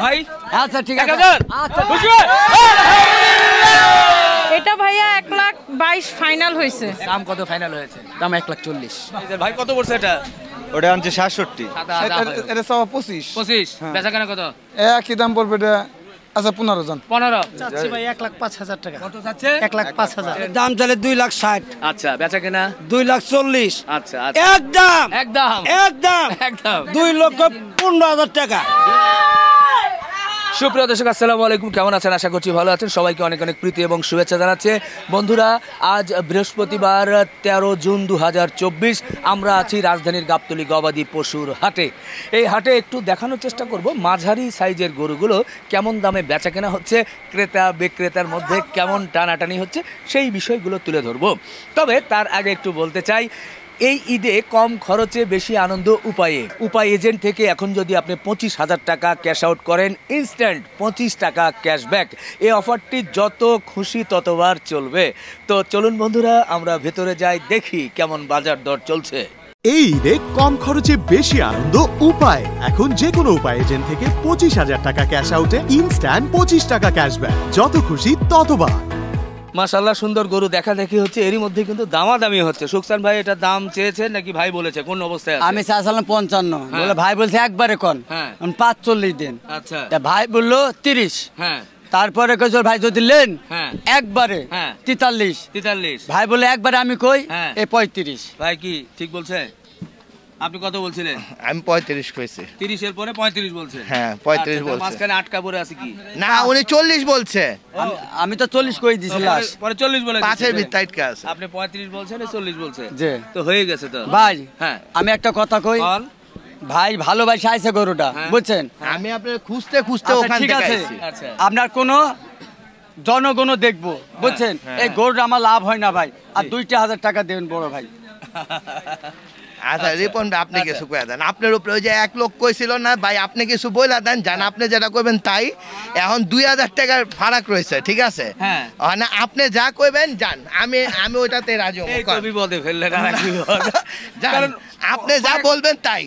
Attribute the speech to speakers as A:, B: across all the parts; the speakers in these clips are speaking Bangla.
A: ভাই
B: আচ্ছা ঠিক আছে
A: 1000
B: আচ্ছা
A: খুশি
C: এটা ভাইয়া 1,22,000 ফাইনাল হয়েছে।
A: দাম কত ফাইনাল হয়েছে?
B: দাম 1,40,000।
A: ভাই কত পড়ছে এটা?
D: ওটা আনছে 67।
E: এটা সব 25।
A: 25 বেচা কেনা কত?
E: একই দাম পড়বে এটা। আচ্ছা 15 জন
A: 15
B: চাচ্ছি ভাই 1,05,000 টাকা।
A: কত চাচ্ছে?
B: 1,05,000 দাম চলে 2,60,000।
A: আচ্ছা বেচা কেনা
B: 2,40,000।
A: আচ্ছা আচ্ছা
B: একদম
A: একদম
B: একদম
A: একদম
B: 2,15,000 টাকা।
A: সুপ্রিয় দর্শক আসসালামু আলাইকুম, কেমন আছেন? আশা করছি ভালো আছেন। সবাইকে অনেক অনেক প্রীতি এবং শুভেচ্ছা জানাচ্ছে। বন্ধুরা, আজ বৃহস্পতিবার 13 জুন 2024। আমরা আছি রাজধানীর গাবতলী গবাদি পশুর হাটে। এই হাটে একটু দেখানোর চেষ্টা করব মাঝারি সাইজের গরুগুলো কেমন দামে বেচা কেনা হচ্ছে, ক্রেতা বিক্রেতার মধ্যে কেমন টানাটানি হচ্ছে, সেই বিষয়গুলো তুলে ধরব। তবে তার আগে একটু বলতে চাই, এই ঈদে কম খরচে বেশি আনন্দ উপায় এজেন্ট থেকে এখন যদি আপনি 25,000 টাকা ক্যাশ আউট করেন, ইনস্ট্যান্ট 25 টাকা ক্যাশব্যাক। এই অফারটি যত খুশি ততবার চলবে। তো চলুন বন্ধুরা, আমরা ভেতরে যাই, দেখি কেমন বাজার দর চলছে।
F: এই ঈদে কম খরচে বেশি আনন্দ উপায়। এখন যে কোনো উপায় এজেন্ট থেকে 25,000 টাকা ক্যাশ আউটে ইনস্ট্যান্ট 25 টাকা ক্যাশব্যাক। যত খুশি ততবার।
A: মাশাআল্লাহ, সুন্দর গরু দেখা দেখি হচ্ছে, এরই মধ্যে কিন্তু দামাদামি হচ্ছে। সুকসান ভাই, এটা দাম চেয়েছেন নাকি ভাই বলেছে? কোন অবস্থায় আছে?
B: আমি চাইছিলাম 55, বলে ভাই বলছে একবারে কোন 45 দিন।
A: আচ্ছা,
B: ভাই বললো 30।
A: হ্যাঁ,
B: তারপরে কইছো ভাই যদি লেন
A: হ্যাঁ
B: একবারে 43। ভাই বলে একবারে আমি কই এই 35।
A: ভাই কি ঠিক বলছে? আপনি কত বলছিলেন?
D: আমি 35 কইছি।
A: 30 এর পরে 35 বলছে।
D: হ্যাঁ 35 বলছে।
A: মাঝখানে আটকা পড়ে আছে কি?
D: না, উনি 40 বলছে।
B: আমি তো 40 কই দিছিলাম,
A: পরে 40 বলে দিয়েছে।
D: পাঁচের ভিতর আটকা আছে।
A: আপনি 35 বলছেন, 40 বলছে।
B: জি,
A: তো হয়ে গেছে তো
B: ভাই।
A: হ্যাঁ,
B: আমি একটা কথা কই, ভাই ভালোবাসা আইছে গরুটা, বুঝছেন?
D: আমি আপনার খুঁজতে ওখান
B: ঠিক
D: থেকে
B: আছে,
D: আইছি।
A: আচ্ছা,
B: আপনার কোনো জনগণ দেখবো, বুঝছেন? এই গরুটা আমার লাভ হয় না ভাই, আর 2,000 টাকা দেন বড় ভাই।
D: আচ্ছা রিপন ভাই, আপনি কিছু কয়ে দেন। আপনার উপরে ওই যে 1 লোক কইছিল না ভাই, আপনি কিছু বইলা দেন, জান আপনি যেটা কইবেন তাই। এখন 2,000 টাকার ফারাক রয়েছে, ঠিক আছে?
A: হ্যাঁ,
D: মানে আপনি যা কইবেন জান, আমি ওইটাতে রাজি হব।
A: এই তো বিপদে ফেললেন আর কি।
D: কারণ আপনি যা বলবেন তাই।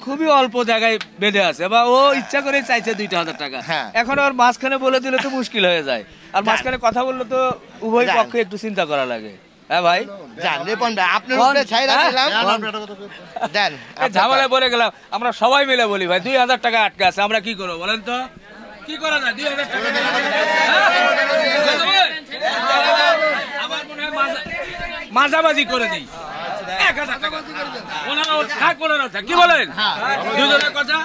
A: খুবই অল্প জায়গায় বেঁধে আছে, বা ও ইচ্ছা করে চাইছে 2,000 টাকা।
D: হ্যাঁ,
A: এখন আর মাঝখানে বলে দিলে তো মুশকিল হয়ে যায়, আর মাঝখানে কথা বললে তো উভয় পক্ষে একটু চিন্তা করা লাগে। হ্যাঁ ভাই,
D: জান রিপন ভাই, আপনার উপরে ছাইরা দিলাম, দেন।
A: ঝামেলায় পড়ে গেলাম। আমরা সবাই মিলে বলি ভাই 2,000 টাকা আটকে আছে, আমরা কি করবো বলেন তো? কি করা যায়? 2,000 টাকা আমার মনে হয় মাঝামাঝি করে দিই। 1,000 টাকা কি বলেন? দুজনের কথা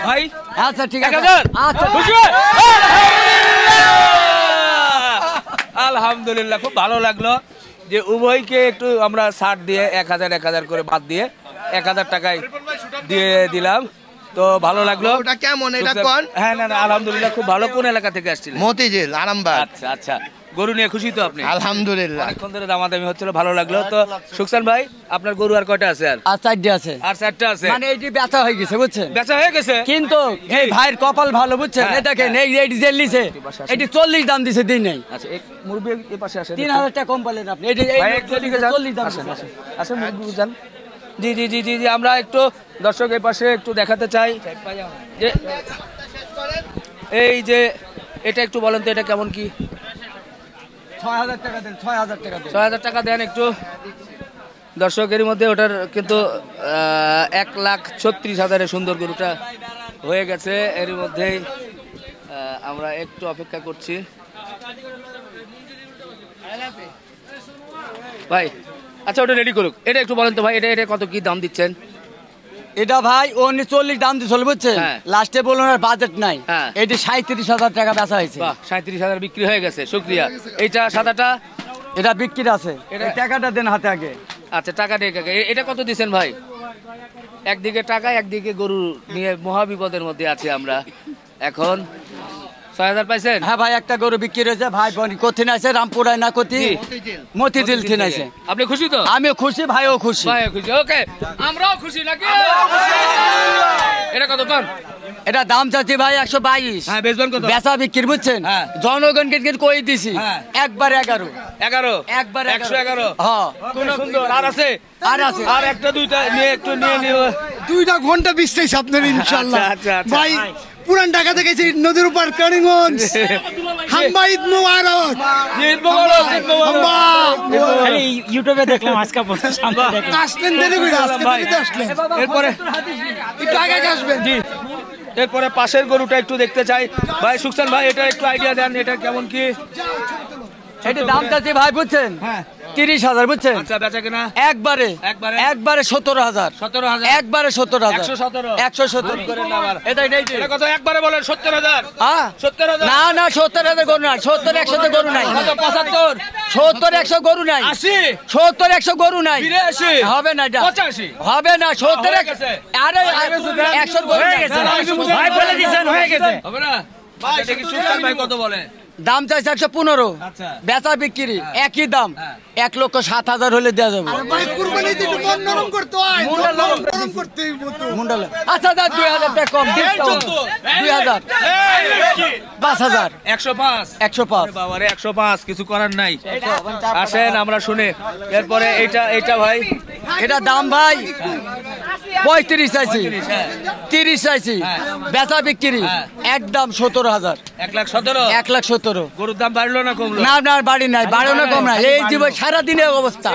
A: ভাই।
B: আচ্ছা ঠিক আছে,
A: 1,000।
B: আচ্ছা
A: খুশি? আলহামদুলিল্লাহ, খুব ভালো লাগলো যে উভয়কে একটু আমরা ছাড় দিয়ে 1,000 করে বাদ দিয়ে 1,000 টাকায় দিয়ে দিলাম। তো ভালো লাগলো।
D: ওটা কেমন এটা কোন?
A: হ্যাঁ, না আলহামদুলিল্লাহ, খুব ভালো। কোন এলাকা থেকে আসছিলেন?
D: মতিঝিল, আরামবাগ।
A: আচ্ছা আচ্ছা, গরু নিয়ে খুশি তো আপনি?
D: আলহামদুলিল্লাহ,
A: অনেকক্ষণ ধরে দামাদামি হচ্ছিল, ভালো লাগলো। তো সুকসান ভাই, আপনার গরু আর কয়টা আছে?
B: আর 4টা আছে।
A: আর 4টা আছে,
B: মানে এইটি বেচা হয়ে গেছে, বুঝছেন?
A: বেচা হয়ে গেছে,
B: কিন্তু এই ভাইয়ের কপাল ভালো, বুঝছেন? এই দেখেন, এই জেল নিছে, এটি 40 দাম দিছে দিন নাই।
A: আচ্ছা, এক মুরবি এই পাশে আসেন।
B: 3,000 টাকা কম পেলেন আপনি। এই 40 দাম দিছে।
A: আচ্ছা মুরবি যান। জি জি জি জি জি, আমরা একটু দর্শক এই পাশে একটু দেখাতে চাই যে এই যে এটা একটু বলেন তো, এটা কেমন কি?
B: 6,000 টাকা দেন, 6,000 টাকা দেন।
A: 6,000 টাকা দেন একটু দর্শকের মধ্যে। ওটার কিন্তু 1,36,000 সুন্দর গরুটা হয়ে গেছে। এর মধ্যেই আমরা একটু অপেক্ষা করছি ভাই। আচ্ছা, ওটা রেডি করুক। এটা একটু বলেন তো ভাই, এটা কত কি দাম দিচ্ছেন?
B: এটা ভাই 40 দাম দিছিল, বুঝছেন? লাস্টে বলুন আর বাজেট নাই। এটি 37,000 টাকা বেচা হয়েছে।
A: বাহ, 37,000 বিক্রি হয়ে গেছে, শুকরিয়া। এইটা সাদাটা,
B: এটা বিক্রি আছে। এই টাকাটা দেন হাতে আগে।
A: আচ্ছা, টাকা দিয়ে কাকে? এটা কত দিচ্ছেন ভাই? একদিকে টাকা, একদিকে গরু নিয়ে মহা বিপদের মধ্যে আছি আমরা এখন। 6,000 পাইছেন?
B: হ্যাঁ ভাই, একটা গরু বিক্রি হয়েছে। ভাই কোথেকে আছে? রামপুরায় না কোথি? মতিঝিল থেকে আছে।
A: আপনি খুশি তো?
B: আমিও খুশি, ভাইও খুশি।
A: ভাইও খুশি, ওকে, আমরাও খুশি নাকি? এটা কত পান?
B: এটা দাম চাচ্ছি ভাই 122।
A: হ্যাঁ, বেচবেন কত?
B: বেচা বিক্রি, বুঝছেন? জনগণকে কিন্তু কই দিছি একবার 11 একবার
A: 111।
B: হ্যাঁ,
A: কোন সুন্দর। আর আছে? আর একটা দুইটা নিয়ে একটু নিয়ে
E: 2 ঘন্টা বিশ্রাইছে আপনার ইনশাআল্লাহ।
A: আচ্ছা
E: ভাই
G: পুরান ঢাকা থেকে এসেছি নদীর উপর করিমগঞ্জ হাম্বা ঈদ মুবারক
H: খালি ইউটিউবে দেখলাম আজকে
G: আসলেন দেরি করে আসলেন
A: এরপরে
G: একটু আগে আসবেন
A: জি এরপরে পাশের গরুটা একটু দেখতে চাই ভাই সুকসান ভাই এটা একটু আইডিয়া দেন এটা কেমন কি
B: এটা দাম চাচ্ছি ভাই বুঝছেন 30,000 বুঝছেন
A: আচ্ছা বেচা কিনা
B: একবারে 17,000
A: 17,000
B: একবারে 17,000
A: 117 করেন না আবার
B: এটা
A: এটা কত একবারে বলেন 70,000
B: হ্যাঁ
A: 70,000
B: না না 70,000 গরু নাই 70 100 গরু নাই
A: কত 75
B: 70 100 গরু নাই
A: 80
B: 70 100 গরু নাই
A: 82
B: হবে না এটা
A: 85
B: হবে না 70 আরে 100 গরু
H: হয়ে গেছে ভাই বলে দিয়েছেন হয়ে গেছে
A: হবে না ভাই দেখি সুকসান ভাই কত বলে
B: দাম চাইছে 115
A: আচ্ছা
B: বেচা বিক্রি একই দাম 1,07,000 হলে দেওয়া যাবে
G: ভাই কুরবানিতে একটু মন নরম করতে হয় নরম করতে
B: মুন্ডাল আচ্ছা দাদা 2,000 টাকা কম ডিসকাউন্ট 2,000 5,000
A: 105 বাবারে 105 কিছু করার নাই আসেন আমরা শুনে এরপরে এইটা ভাই
B: এটা দাম ভাই 35 চাইছি 30 চাইছি বেচা বিক্রি একদম 17,000
A: 1,17
B: 1,17
A: গরুর দাম বাড়লো না কমলো
B: না না বাড়ি নাই বাড়ো না কম না এই জীবন সারা দিনের অবস্থা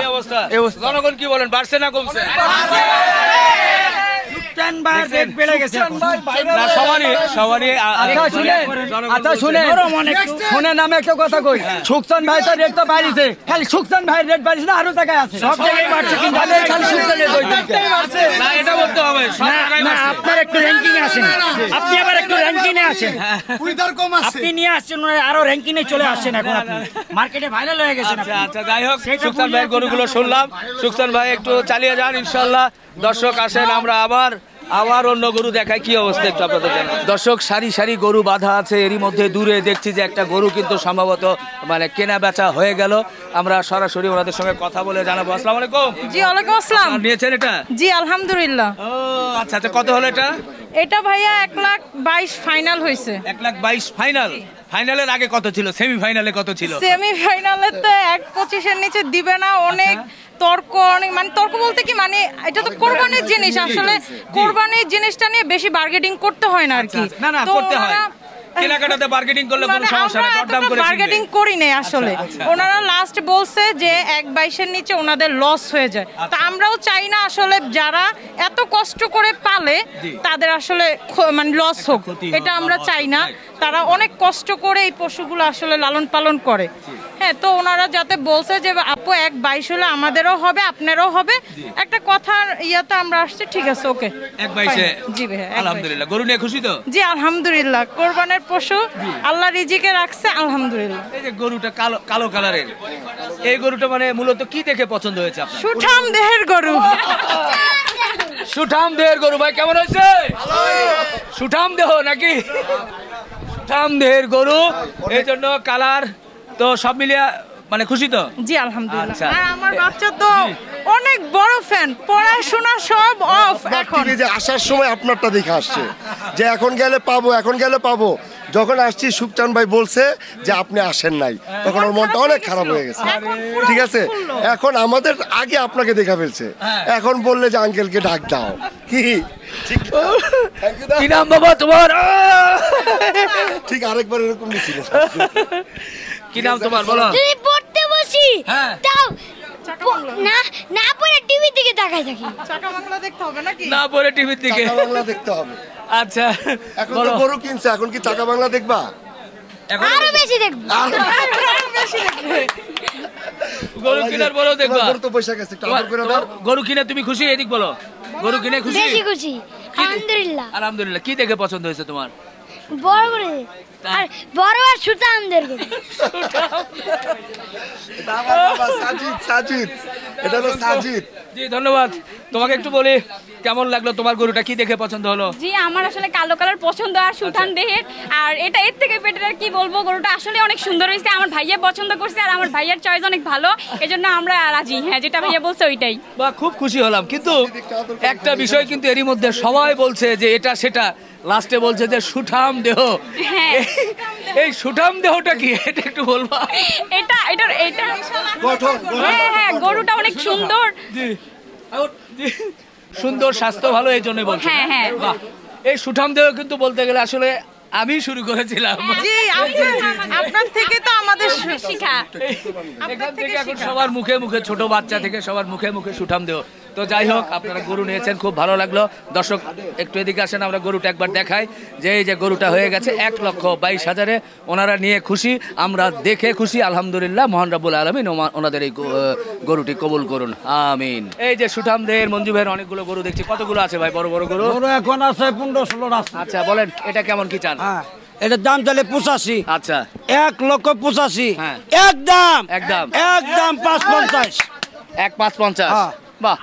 A: এই অবস্থা জনগণ কি বলেন বাড়ছে না কমছে না সবারই
B: আচ্ছা শুনেন আমি একটা কথা কই সুকসান ভাই তো রেট তো বাড়িছে খালি সুকসান ভাই রেট বাড়িছে না আরো জায়গায় আছে সব জায়গায় বাড়ছে কিন্তু খালি সুকসানের
A: না এটা বলতে হবে সব জায়গায়
H: না আপনার একটু র্যাঙ্কিং এ আসেন আপনি আবার একটু র্যাঙ্কিং এ আসেন
G: উইদার কম আছে
H: আপনি নিয়ে আসছেন আরো র্যাঙ্কিং এ চলে আসছেন এখন আপনি মার্কেটে ভাইরাল হয়ে গেছেন আপনি
A: আচ্ছা যাই হোক সুকসান ভাইয়ের গরুগুলো শুনলাম সুকসান ভাই একটু চালিয়ে যান ইনশাআল্লাহ দর্শক আসেন আমরা আবার অন্য গরু দেখায় কি অবস্থা একটু আপনাদের জানাই দর্শক সারি সারি গরু বাঁধা আছে এরই মধ্যে দূরে দেখছি যে একটা গরু কিন্তু সম্ভবত মানে কেনা বেচা হয়ে গেল আমরা সরাসরি ওনাদের সঙ্গে কথা বলে জানাবো আসসালামু আলাইকুম
C: জি ওয়ালাইকুম আসসালাম
A: নিয়েছেন এটা
C: জি আলহামদুলিল্লাহ
A: ও আচ্ছা আচ্ছা কত হলো এটা
C: এটা ভাইয়া 1,22,000 ফাইনাল হয়েছে
A: 1,22,000 ফাইনালের আগে কত ছিল সেমিফাইনালে কত ছিল
C: সেমিফাইনালে তো 1,25 এর নিচে দিবে না অনেক তর্ক অনেক মানে তর্ক বলতে কি মানে এটা তো কোরবানির জিনিস আসলে কোরবানির জিনিসটা নিয়ে বেশি বার্গেটিং করতে হয় না আর কি
A: না করতে হয় কেনাকাটাতে বার্গেটিং করলে কোনো সমস্যা নেই দরদাম করে
C: বার্গেটিং করি নাই আসলে ওনারা লাস্ট বলছে যে 1,22 এর নিচে ওনাদের লস হয়ে যায় তা আমরাও চাই না আসলে যারা এত কষ্ট করে পালে তাদের আসলে মানে লস হোক এটা আমরা চাই না তারা অনেক কষ্ট করে এই পশুগুলো আসলে লালন পালন করে হ্যাঁ তো ওনারা যাতে বলছে যে আপু 1,22 হলে আমাদেরও হবে আপনারও হবে একটা কথার ইয়াতে আমরা আসছি ঠিক আছে ওকে
A: 1,22
C: জি ভাই
A: আলহামদুলিল্লাহ গরু নিয়ে খুশি তো
C: জি আলহামদুলিল্লাহ কোরবানের পশু আল্লাহ রিজিকে রাখছে আলহামদুলিল্লাহ
A: এই যে গরুটা কালো কালারের এই গরুটা মানে মূলত কি দেখে পছন্দ হয়েছে আপনার
C: সুঠাম দেহের গরু
A: সুঠাম দেহের গরু ভাই কেমন হয়েছে সুঠাম দেহ নাকি সুঠাম দেহের গরু এই জন্য কালার তো সব মিলিয়ে মানে খুশি তো
C: জি আলহামদুলিল্লাহ
A: আচ্ছা।
C: আর আমার বাচ্চা তো অনেক বড় ফ্যান পড়াশোনা সব অফ এখন
I: যে আসার সময় আপনারটা দেখে আসছে যে এখন গেলে পাবো যখন আসছি সুকচান ভাই বলছে যে আপনি আসেন নাই তখন ওর মনটা অনেক খারাপ হয়ে গেছে ঠিক আছে এখন আমাদের আগে আপনাকে দেখা ফেলছে এখন বললে যে আঙ্কেলকে ডাক দাও
A: কি নাম বাবা তোমার
I: ঠিক আরেকবার এরকম ছিল
A: কি নাম তোমার বলো
J: যদি পড়তে বসি তাও না পড়ে টিভি দিকে তাকাই থাকি
C: চাকা বাংলা দেখতে হবে নাকি
A: না পরে টিভির দিকে
I: চাকা বাংলা দেখতে হবে
A: আচ্ছা
I: এখন তো গরু কিনছে এখন কি চাকা বাংলা দেখবা
J: আরো বেশি দেখব
A: গরু কিনার বলো দেখবা
I: গরু তো পয়সা গেছে একটু আদর করে দাও
A: গরু কিনে তুমি খুশি এদিক বলো গরু কিনে খুশি
J: বেশি খুশি আলহামদুলিল্লাহ
A: আলহামদুলিল্লাহ কি দেখে পছন্দ হয়েছে তোমার
J: বড় বড় আর বড় আর সুতানদের
I: সাজিদ এটা তো সাজিদ
A: জি ধন্যবাদ তোমাকে একটু বলি কেমন লাগলো তোমার গরুটা কি দেখে পছন্দ হলো
K: জি আমার আসলে কালো কালার পছন্দ আর সুঠান দেহের আর এটা এর থেকে বেটার আর কি বলবো গরুটা আসলে অনেক সুন্দর হয়েছে আমার ভাইয়া পছন্দ করছে আর আমার ভাইয়ার চয়েস অনেক ভালো এজন্য আমরা রাজি হ্যাঁ যেটা ভাইয়া বলছে ওইটাই
A: বা খুব খুশি হলাম কিন্তু একটা বিষয় কিন্তু এরই মধ্যে সবাই বলছে যে এটা সেটা লাস্টে বলছে যে সুঠাম দেহ এই সুঠাম দেহটা কি এটা একটু বলবা
K: এটা হ্যাঁ গরুটা অনেক সুন্দর
A: সুন্দর স্বাস্থ্য ভালো এই জন্যই বলছে
K: হ্যাঁ
A: বাহ এই সুঠাম দেহ কিন্তু বলতে গেলে আসলে আমি শুরু করেছিলাম।
C: জি, আপনার থেকে তো আমাদের শিখা।
A: এখান থেকে এখন সবার মুখে মুখে, ছোট বাচ্চা থেকে সবার মুখে মুখে সুঠাম দেহ। তো যাই হোক, আপনারা গরু নিয়েছেন, খুব ভালো লাগলো। দর্শক একটু এদিকে আসেন, আমরা গরুটা একবার দেখাই। যে এই যে গরুটা হয়ে গেছে 1,22,000-এ, ওনারা নিয়ে খুশি, আমরা দেখে খুশি। আলহামদুলিল্লাহ, মহান রাব্বুল আলামিন ওনাদের এই গরুটি কবুল করুন, আমিন। এই যে সুঠাম দেহের মঞ্জু ভাইয়ের অনেকগুলো গরু দেখছি, কতগুলো আছে ভাই বড় বড় গরু?
B: এখন আছে 15-16 আছে।
A: আচ্ছা বলেন, এটা কেমন কি চান?
B: এটার দাম তাহলে 85।
A: আচ্ছা,
B: 1,85,000।
A: হ্যাঁ,
B: একদম
A: একদম
B: 550।
A: 1,550। বাহ,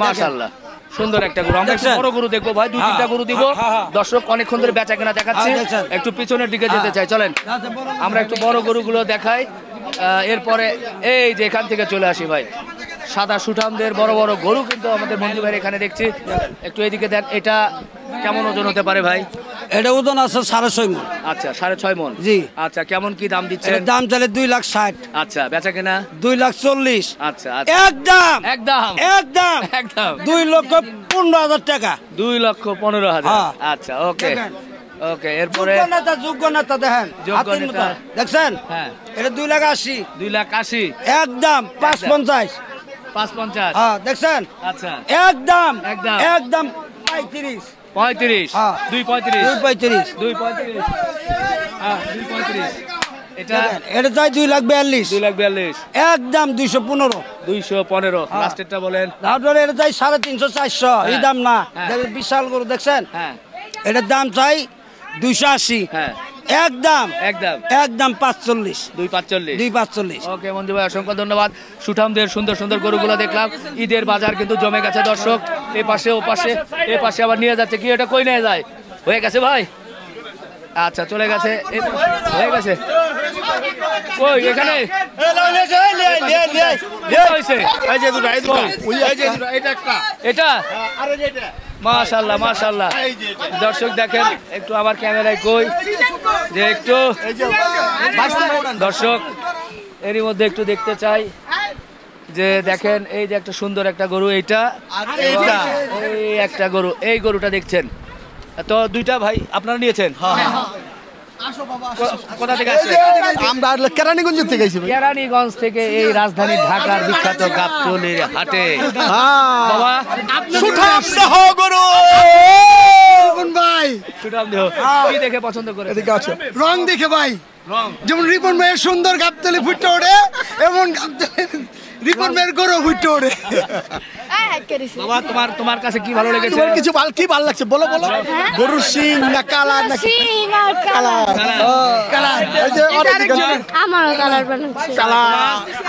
A: মাশাআল্লাহ, সুন্দর একটা গরু। আমরা একটু বড় গরু দেখবো ভাই, 2-3টা গরু দিব। দর্শক অনেকক্ষণ ধরে বেচা কেনা দেখাচ্ছি, একটু পিছনের দিকে যেতে চাই, চলেন আমরা একটু বড় গরুগুলো দেখাই। এরপরে এই যে এখান থেকে চলে আসি ভাই, সাদা সুঠামদের বড় বড় গরু কিন্তু আমাদের মঞ্জু ভাইয়ের এখানে দেখছি। একটু এদিকে দেন, এটা কেমন ওজন হতে পারে ভাই?
B: এটা ওজন আছে 6.5 মণ।
A: আচ্ছা, 6.5 মণ।
B: জি।
A: আচ্ছা, কেমন কি দাম দিচ্ছেন?
B: দাম চলে 2,60,000।
A: আচ্ছা, বেচা কেনা
B: 2,40,000।
A: আচ্ছা,
B: একদম
A: একদম
B: একদম
A: একদম
B: 2,15,000 টাকা।
A: 2,15,000। আচ্ছা, ওকে ওকে। এরপরে
B: যোগ্য নেতা দেখেন, দেখছেন?
A: হ্যাঁ,
B: এটা 2,80,000।
A: 2,80,000।
B: একদম 550।
A: 550।
B: হ্যাঁ, দেখছেন?
A: আচ্ছা,
B: একদম
A: একদম
B: একদম 35।
A: 35। 2,35।
B: 2,35।
A: 2,35। হ্যাঁ, 2,35। এটা
B: চাই 2,42,000।
A: 2,42,000।
B: একদম 215।
A: 215। লাস্টেরটা বলেন।
B: তারপরে এটা চাই 350-400। এই দাম না, বিশাল গরু দেখছেন?
A: হ্যাঁ,
B: এটার দাম চাই 280।
A: হ্যাঁ,
B: একদম
A: একদম
B: একদম 45।
A: 2,45। ওকে মঞ্জু ভাই, অসংখ্য ধন্যবাদ। সুঠামদের সুন্দর সুন্দর গরুগুলো দেখলাম। ঈদের বাজার কিন্তু জমে গেছে দর্শক, এ পাশে ও পাশে, এ পাশে আবার নিয়ে যাচ্ছে। কি এটা কই নিয়ে যায়? হয়ে গেছে ভাই? আচ্ছা, চলে গেছে, হয়ে গেছে। কই এখানে এটা? মাশাআল্লাহ মাশাআল্লাহ। দর্শক দেখেন, একটু আবার ক্যামেরায় কই যে একটু দর্শক এরই মধ্যে একটু দেখতে চাই যে দেখেন, এই যে একটা সুন্দর একটা গরু, এইটা এই একটা গরু, এই গরুটা দেখছেন তো। দুইটা ভাই আপনারা নিয়েছেন? কোথা থেকে আসছেন?
G: আমরা কেরানীগঞ্জ থেকে এসেছি।
A: কেরানীগঞ্জ থেকে এই রাজধানী ঢাকার বিখ্যাত গাবতলীর হাটে। বাবা,
G: সুঠাম দেহ গরু ভাই,
A: সুঠাম দেহ কি দেখে পছন্দ করে?
G: এদিকে আছে রং দেখে ভাই, যেমন রিপন ভাইয়ের সুন্দর গাবতলী ফুটে ওঠে, এমন রিপন ভাইয়ের গরু ফুটে ওঠে।
A: বাবা, তোমার কাছে কি ভালো লেগেছে?
G: তোমার কিছু কি ভালো লাগছে বলো বলো। গরুর শিং না কালার না কালার? কালার। এই যে
J: আমারও কালার বানাচ্ছে।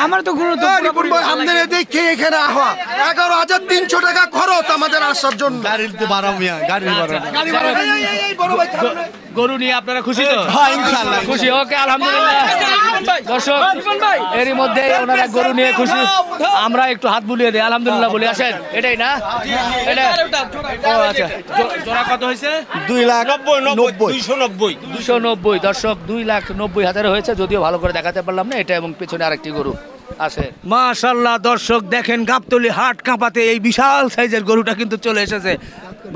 G: আমার তো গরু তো রিপন ভাই আমাদের দেখে এখানে আহা 11,300 টাকা খরচ আমাদের আসার জন্য। গাড়িতে ভাড়া মিয়া, গাড়ি ভাড়া। এই বড় ভাই
A: গরু নিয়ে আপনারা খুশি তো?
G: হ্যাঁ, ইনশাআল্লাহ
A: খুশি। ওকে, আলহামদুলিল্লাহ। দর্শক এরই মধ্যে ওনারা গরু নিয়ে খুশি, আমরা একটু হাত বুলিয়ে দিই, আলহামদুলিল্লাহ বলি। আসেন, এটাই না? এটা ও আচ্ছা, জোড়া কত হয়েছে?
G: 2,90,000।
A: 290। দর্শক 2,90,000 হয়েছে, যদিও ভালো করে দেখাতে পারলাম না। এটা এবং পেছনে আরেকটি গরু আছে। মাশাআল্লাহ, দর্শক দেখেন, গাবতলী হাট কাঁপাতে এই বিশাল সাইজের গরুটা কিন্তু চলে এসেছে।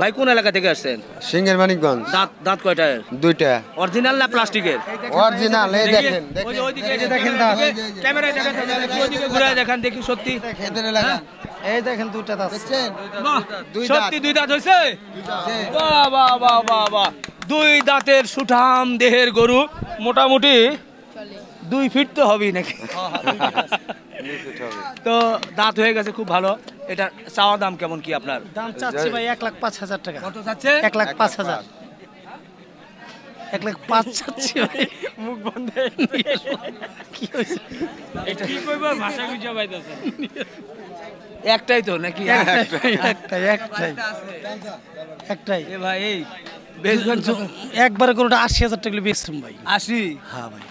A: ভাই, কোন এলাকা থেকে আসছেন?
E: সিংহের মানিকগঞ্জ।
A: দাঁত কয়টা?
E: 2টা।
A: অরিজিনাল না প্লাস্টিকের?
E: অরিজিনাল। এই দেখেন,
A: ওইদিকে দেখেন, ক্যামেরায় দেখেন, ওইদিকে ঘুরে দেখেন, দেখি সত্যি।
B: এই দেখেন 2টা দাঁত।
A: সত্যি 2 দাঁত হয়েছে? বাহ বাহ বাহ বাহ বাহ। 2 দাঁতের সুঠাম দেহের গরু, মোটামুটি 2 ফিট তো হবেই নাকি? তো দাঁত হয়ে গেছে, খুব ভালো। এটা চাওয়া দাম কেমন কি আপনার?
H: দাম চাচ্ছি ভাই 1,05,000 টাকা।
A: কত চাচ্ছে?
H: 1,05,000। 1,05,000 চাচ্ছি ভাই। মুখ বন্ধ কি হইছে? এটা কি কইবা, ভাষা বুঝা পাইতাছ?
A: একটাই তো নাকি?
H: একটাই
A: এ ভাই, এই
H: একবারে গরুটা 80,000 টাকা বেচছুম ভাই।
A: 80?
H: হ্যাঁ ভাই।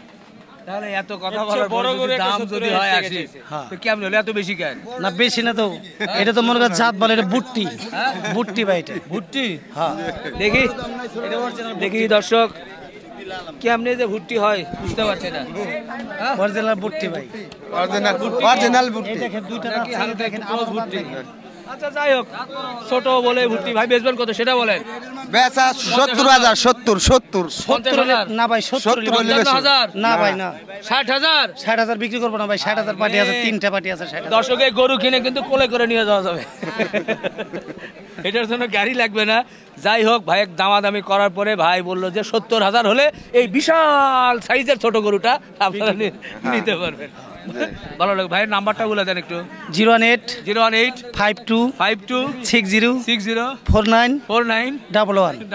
A: তাহলে এত কথা বলার পর যদি দাম যদি হয় 80, তো কেমন হলো? এত বেশি কেন?
H: না বেশি না তো, এটা তো মনে কর জাত বলে, এটা বুট্টি। বুট্টি ভাই, এটা
A: ভুট্টি।
H: হ্যাঁ,
A: দেখি দেখি দর্শক, কেমনে যে ভুট্টি হয় বুঝতে পারছি না।
H: অরিজিনাল বুট্টি ভাই,
E: অরিজিনাল বুট্টি।
H: দেখেন 2টা
A: নাকি হালকা একটু ক্রস ভুট্টি? আচ্ছা যাই হোক, ছোট বলে ভর্তি ভাই বেচবেন কত সেটা বলেন।
E: বেচা 70,000 70
B: না ভাই
A: 50,000
B: না ভাই না
A: 60,000
B: 60,000 বিক্রি করবো না ভাই 60,000 পার্টি আছে 3টা পার্টি আছে 60,000
A: দর্শকে গরু কিনে কিন্তু কোলে করে নিয়ে যাওয়া যাবে এটার জন্য গাড়ি লাগবে না। যাই হোক ভাই দামাদামি করার পরে ভাই বললো যে 70,000 হলে এই বিশাল সাইজের ছোট গরুটা আপনারা নিতে পারবেন। ভালো লাগে ভাইয়ের নাম্বারটা বলে দেন একটু।
B: 018 52 60 49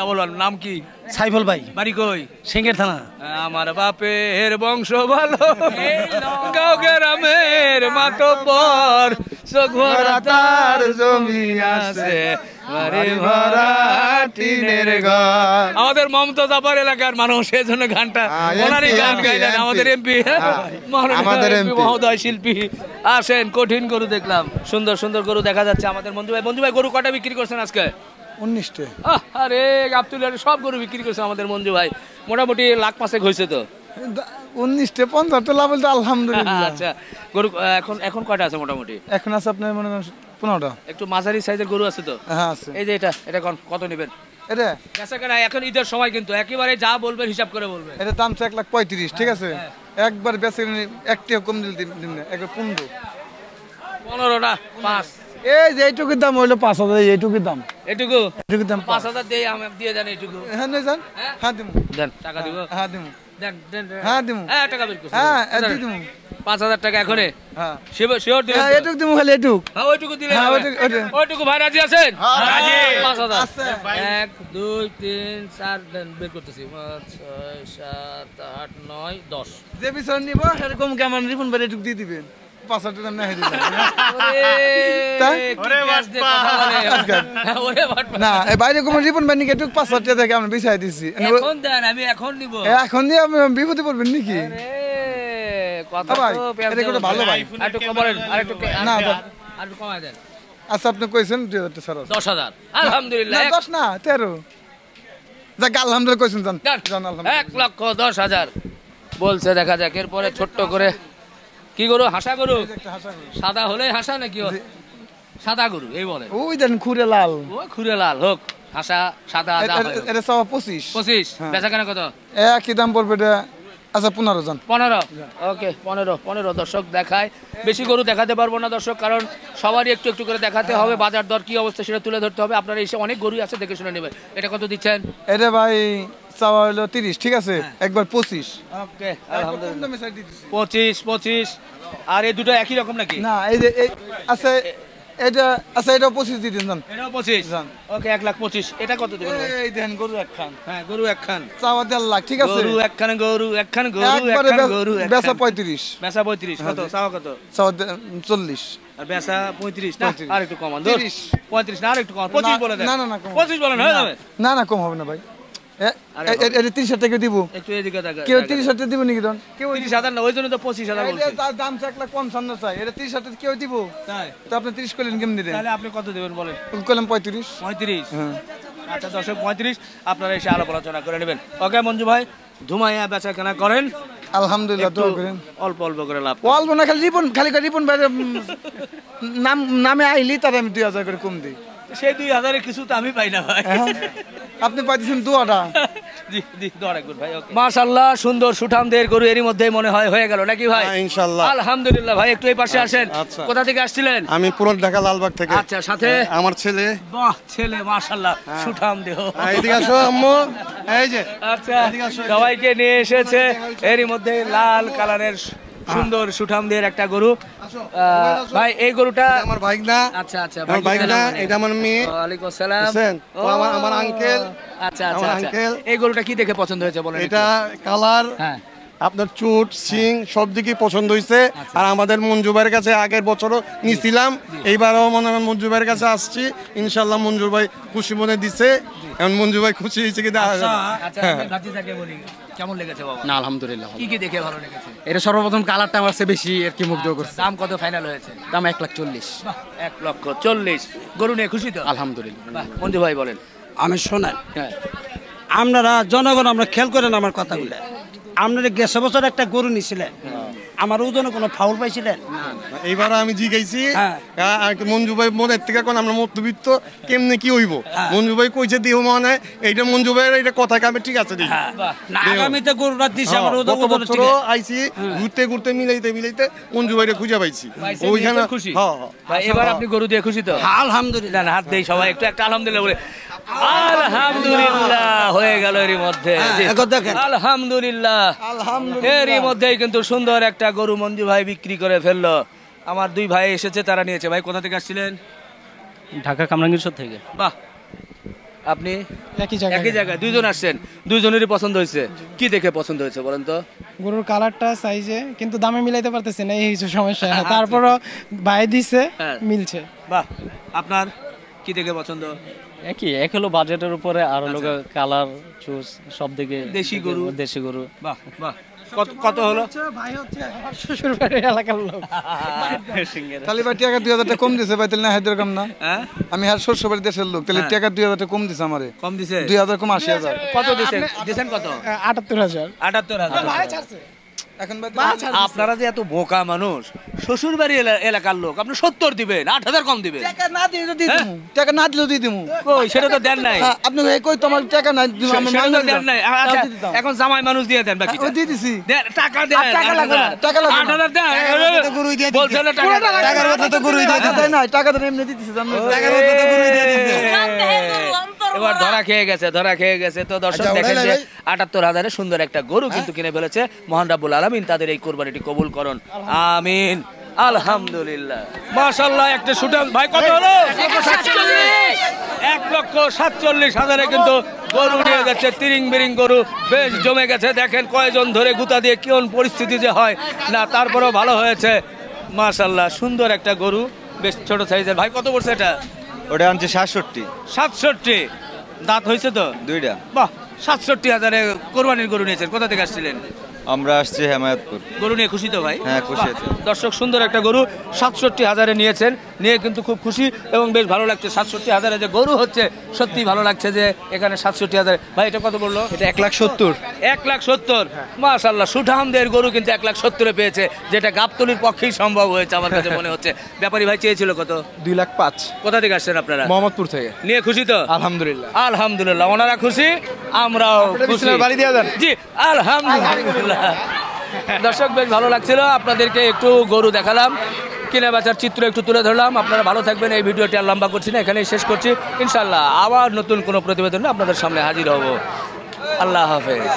B: 11
A: নাম কি?
B: সাইফুল ভাই
A: বাড়ি কই?
B: সিঙ্গের থানা।
A: আমার বাপের বংশ ভালো গাঁও গ্রামের মাতব্বর চোখভরা তার জমি আছে বাড়ি ভরা টিনের ঘর। আমাদের মমতা জাফর এলাকার মানুষ এই জন্য গানটা ওনারই গান গাইলেন। আমাদের এমপি আমাদের মহোদয় শিল্পী আসেন। কঠিন গরু দেখলাম, সুন্দর সুন্দর গরু দেখা যাচ্ছে আমাদের মঞ্জু ভাই গরু কটা বিক্রি করছেন আজকে?
B: 19টা।
A: আরে গাবতুলের সব গরু বিক্রি করছে আমাদের মঞ্জু ভাই, মোটামুটি লাখ পাঁচেক হয়েছে তো।
B: 19টা 50টা লাভ বলতে আলহামদুলিল্লাহ।
A: আচ্ছা গরু এখন কয়টা আছে মোটামুটি?
B: এখন আছে আপনার মনে করেন 15টা।
A: একটু মাঝারি সাইজের গরু আছে তো?
B: হ্যাঁ আছে।
A: এই যে এটা কত নেবেন?
B: এটা
A: বেচা কেনা এখন ঈদের সময় কিন্তু একেবারে যা বলবেন হিসাব করে বলবেন।
B: এটা দাম 1,35,000 ঠিক আছে। একবার বেচে একটি কম দিন না, একবার
A: 15 না 5।
B: এই যে এইটুকু দাম হইলো 5,000। এইটুকু দাম
A: এটুকু
B: দাম
A: 5,000 দেই আমাকে দিয়ে দেন। এটুকু
B: হ্যাঁ নিয়ে যান। হ্যাঁ দিমু।
A: দেন টাকা দিব।
B: হ্যাঁ দিমু।
A: দেন
B: হ্যাঁ দিমু।
A: হ্যাঁ টাকা বের করছি।
B: হ্যাঁ দিয়ে দিমু।
A: 5,000 টাকা এখনে?
B: হ্যাঁ
A: শিওর দিবেন?
B: হ্যাঁ এটুকু দিমু খালি এটুকু।
A: হ্যাঁ ওইটুকু দিলে
B: হ্যাঁ
A: হবে। ওইটুকু ভাই রাজি আছেন?
B: রাজি।
A: 5,000
B: আছে।
A: 1 2 3 4 দেন বের করতেছি। 5 6 7 8 9 10।
B: যে বিচার নিব এরকম কেমন রিপন ভাই এটুকু দিয়ে দিবেন। 5,000 দাম না হে দিবেন।
A: ওরে বাস দে কথা বলে। ওরে বাট
B: না এই বাইরে কোন রিপন ভাই নিকে এটুকু 5,000 টাকা দেখে আমরা বিছাই দিছি।
A: এখন দেন, আমি এখন নিব।
B: এখন দিয়ে আপনি বিপদে পড়বেন নাকি?
A: কথা
B: ভাই
A: তো
B: এটা কোন ভালো ভাই।
A: আরেকটু কমারেন, আরেকটু
B: না
A: আরেকটু কমায় দেন।
B: আচ্ছা আপনি কইছেন 2,000 ছাড়া
A: 10,000 আলহামদুলিল্লাহ।
B: 10 না 13 যাক আলহামদুলিল্লাহ কইছেন জান আলহামদুলিল্লাহ।
A: 1,10,000 বলছে। দেখা যাক এরপরে ছোট্ট করে কি গরু? হাসা গরু? সাদা হলে হাসা নাকি? সাদা গরু এই বলে।
B: ওই দেন খুরে লাল।
A: ওই খুরে লাল হোক, হাসা সাদা যা হয়।
B: এটা সব 25
A: বেচা কেনা কত?
B: একই দাম পড়বে এটা। আচ্ছা 15 জন।
A: 15 ওকে 15 দর্শক দেখায়। বেশি গরু দেখাতে পারবো না দর্শক, কারণ সবারই একটু একটু করে দেখাতে হবে। বাজার দর কি অবস্থা সেটা তুলে ধরতে হবে। আপনারা এসে অনেক গরু আছে দেখে শুনে নেবেন। এটা কত দিচ্ছেন?
B: এটা ভাই চাওয়া হলো 30 ঠিক আছে। একবার 25।
A: ওকে আলহামদুলিল্লাহ 25 আর এই দুটো একই রকম নাকি?
B: না এই যে আচ্ছা এটা আচ্ছা এটা 25 দিয়ে দিন জান।
A: এটাও 25 জান। ওকে 1,25,000। এটা কত দিবেন?
B: এই দেখেন গরু একখান।
A: হ্যাঁ গরু একখান
B: চাওয়া 1.5 লাখ ঠিক আছে।
A: গরু একখান
B: বেচা 35।
A: বেচা 35 কত? চাওয়া কত?
B: চাওয়া 40
A: আর বেচা 35 না আর একটু কমান। 35 না আর একটু কমান। 25 বলে দেন।
B: না
A: 25 বলেন হয়ে যাবে।
B: না কম হবে না ভাই। এটা 30,000 টাকা দিব।
A: একটু এদিকে দেখা।
B: কেউ 30,000 টাকা দিব নাকি?
A: কেউ 30,000 না, ওই জন্য তো 25,000 বলছি।
B: তার দাম 1,55,000 চাই। এটা 30,000 টাকা কেউ দিব?
A: তাই
B: তো আপনি 30 করলেন কেমন দিবেন?
A: তাহলে আপনি কত দিবেন বলেন?
B: কলম 35।
A: হ্যাঁ আচ্ছা দর্শক 35 আপনারা এসে আলাপ আলোচনা করে নেবেন। ওকে মঞ্জু ভাই ধুমাইয়া বেচা কেনা করেন
B: আলহামদুলিল্লাহ। দোয়া করেন
A: অল্প অল্প করে লাভ।
B: অল্প না খালি রিপন ভাই নামে আইলি তার আমি 2,000 করে কম দিই।
A: সেই 2,000 কিছু তো আমি পাই না ভাই।
B: আপনি পাইছেন দুয়াটা।
A: জি জি দোয়া রাখবেন ভাই। ওকে মাশাআল্লাহ সুন্দর সুঠামদের গরু এরই মধ্যেই মনে হয় হয়ে গেল নাকি ভাই?
E: ইনশাআল্লাহ
A: আলহামদুলিল্লাহ। ভাই একটু এই পাশে আসেন। কোথা থেকে আসছিলেন?
E: আমি পুরো ঢাকা লালবাগ থেকে।
A: আচ্ছা সাথে
E: আমার ছেলে।
A: বাহ ছেলে মাশাআল্লাহ সুঠাম দেহ।
E: এদিকে আসো আম্মু। এই যে
A: আচ্ছা সবাইকে নিয়ে এসেছে। এরই মধ্যে লাল কালারের সুন্দর সুঠামদের একটা গরু। ভাই এই গরুটা
E: আমার ভাইগনা।
A: আচ্ছা আচ্ছা
E: আমার ভাইগনা, এটা আমার মেয়ে।
A: ওয়ালাইকুম আসসালাম।
E: আমার আঙ্কেল।
A: আচ্ছা আচ্ছা আঙ্কেল। এই গরুটা কি দেখে পছন্দ হয়েছে বলেন?
E: এটা কালার,
A: হ্যাঁ
E: আপনার চুট সিং সব দিকে পছন্দ হয়েছে। আর আমাদের মঞ্জু ভাইয়ের কাছে আগের বছরও নিছিলাম, এইবারও মনে হয় মঞ্জু ভাইয়ের কাছে আসছি। ইনশাল্লাহ মঞ্জু ভাই খুশি মনে দিছে। এখন মঞ্জু ভাই খুশি হয়েছে কি?
A: আচ্ছা আমি ভাতিজাকে বলি কেমন লেগেছে বাবা?
L: না আলহামদুলিল্লাহ।
A: কি কি দেখে ভালো লেগেছে?
L: এটা সর্বপ্রথম কালারটা আমার কাছে বেশি আর কি মুগ্ধ করছে।
A: দাম কত ফাইনাল হয়েছে?
L: দাম 1,40,000।
A: 1,40,000 গরু নিয়ে খুশি তো?
L: আলহামদুলিল্লাহ।
A: মঞ্জু ভাই বলেন।
M: আমি শোনেন,
A: হ্যাঁ
M: আপনারা জনগণ আমরা খেয়াল করেন আমার কথাগুলো। আপনারা গেছে বছর একটা গরু নিছিলেন, আমার ওজনে কোনো ফাউল পাইছিলেন?
E: এইবার আমি জিগাইছি মঞ্জু ভাই মনের থেকে কোন আমরা মধ্যবিত্ত কেমনে কি হইব, মঞ্জু ভাই কইছে দিও মানে এইটা মঞ্জু ভাইয়ের এইটা কথা কামে ঠিক আছে দিই
M: না আগামীতে গরুটা দিছে আমার ওজন ঠিক আছে।
E: আইছি ঘুরতে ঘুরতে মিলাইতে মঞ্জু ভাইরে খুঁজে পাইছি ওইখানে খুশি।
A: ভাই এবার আপনি গরু দিয়ে খুশি তো?
M: আলহামদুলিল্লাহ।
A: হাত দেই সবাই একটু একটা আলহামদুলিল্লাহ বলে। আলহামদুলিল্লাহ হয়ে গেল এরই মধ্যে। আলহামদুলিল্লাহ এরই মধ্যেই কিন্তু সুন্দর একটা গরু মঞ্জু ভাই বিক্রি করে ফেললো। আমার দুই ভাই এসেছে, তারা নিয়েছে। ভাই কোথা থেকে আসছিলেন?
N: ঢাকা কামরাঙ্গীরচর থেকে।
A: বাহ, আপনি একই জায়গায় দুইজন আসছেন, দুইজনেরই পছন্দ হয়েছে। কি দেখে পছন্দ হয়েছে বলেন তো?
O: গরুর কালারটা সাইজে, কিন্তু দামে মিলাইতে পারতেছে না, এই হচ্ছে সমস্যা। তারপরও ভাই দিছে মিলছে।
A: বাহ, আপনার কি দেখে পছন্দ?
N: এক হলো বাজেটের উপরে, আর হলো কালার চুজ সব দিকে
A: দেশি গরু। বাহ বাহ, কত হলো?
O: ভাই হচ্ছে শ্বশুর বাড়ির এলাকার লোক।
P: তাহলে ভাই টাকা 2000 টাকা কম দিছে ভাই, তাহলে না হাজার কম না? আমি আর শ্বশুর বাড়ির দেশের লোক, তাহলে টাকা 2000 টাকা কম দিছে আমারে।
A: কম দিছে?
P: 2000 কম 80000।
A: কত দিছেন? দিছেন কত?
O: 78000।
A: 78000
O: ভাই ছাড়ছে।
A: আপনারা যে এত বোকা মানুষ, শ্বশুর বাড়ি এলাকার লোক, আপনি 70 দিবেন, 8000 কম দিবেন?
P: টাকা না দিলে তো দিয়ে দিমু, টাকা না দিলে দিয়ে দিমু।
A: কই সেটা তো দেন নাই
P: আপনি। কই তোমার টাকা নাই,
A: সেটা তো দেন নাই। আচ্ছা এখন জামাই মানুষ দিয়ে দেন বাকি।
P: ওই দিয়ে দিছি।
A: টাকা দেন।
P: টাকা লাগবে না, টাকা লাগবে না।
A: 8000 দেন,
P: তো গরুই দিয়ে দিছি।
A: বলছেন টাকা
P: টাকার বদলে তো গরুই দিয়ে দিছি না, টাকা তো এমনি দিতেছি জানো, টাকার বদলে তো গরুই দিয়ে দিছি।
A: এবার ধরা খেয়ে গেছে। তো দর্শক দেখেন যে 78000 সুন্দর একটা গরু কিন্তু কিনে ফেলেছে। মহান রাব্বুল আলামিন তাদের এই কুরবানিটি কবুল করুন, আমিন। আলহামদুলিল্লাহ, মাশাআল্লাহ। একটা সুঠাম ভাই কত হলো? 1,47,000 কিন্তু গরু নিয়ে যাচ্ছে, তিরিং বিরিং গরু, বেশ জমে গেছে। দেখেন কয়জন ধরে গুতা দিয়ে কোন পরিস্থিতি যে হয় না, তারপরেও ভালো হয়েছে মাশাআল্লাহ। সুন্দর একটা গরু, বেশ ছোট সাইজের। ভাই কত পড়ছে এটা?
Q: ওটা আনছে 67।
A: দাঁত হয়েছে তো?
Q: দুইটা।
A: বাহ, 67,000 কোরবানির গরু নিয়েছেন। কোথা থেকে আসছিলেন?
Q: আমরা আসছি হেমায়তপুর।
A: গরু নিয়ে খুশি তো ভাই?
Q: হ্যাঁ খুশি আছে।
A: দর্শক সুন্দর একটা গরু 67,000 নিয়েছেন, নিয়ে কিন্তু খুব খুশি এবং বেশ ভালো লাগছে। 67,000 যে গরু হচ্ছে সত্যি ভালো লাগছে যে এখানে 67,000। ভাই এটা কত বললো?
Q: এটা 1,70,000।
A: 1,70,000 মাশাআল্লাহ। সুঠামদের গরু কিন্তু 1,70,000 পেয়েছে, যেটা গাবতলির পক্ষেই সম্ভব হয়েছে আমার কাছে মনে হচ্ছে। ব্যাপারী ভাই চেয়েছিল কত?
P: 2,05,000।
A: কোথা থেকে আসছেন আপনারা?
P: মোহাম্মদপুর থেকে।
A: নিয়ে খুশি তো?
P: আলহামদুলিল্লাহ।
A: আলহামদুলিল্লাহ, ওনারা খুশি, আমরাও খুশি।
P: বাড়ি দিয়ে দেন।
A: জি আলহামদুলিল্লাহ। দর্শক বেশ ভালো লাগছিল, আপনাদেরকে একটু গরু দেখালাম, কিনে বেচার চিত্র একটু তুলে ধরলাম। আপনারা ভালো থাকবেন। এই ভিডিওটি আর লম্বা করছি না, এখানেই শেষ করছি। ইনশাআল্লাহ আবার নতুন কোনো প্রতিবেদন আপনাদের সামনে হাজির হব। আল্লাহ হাফেজ।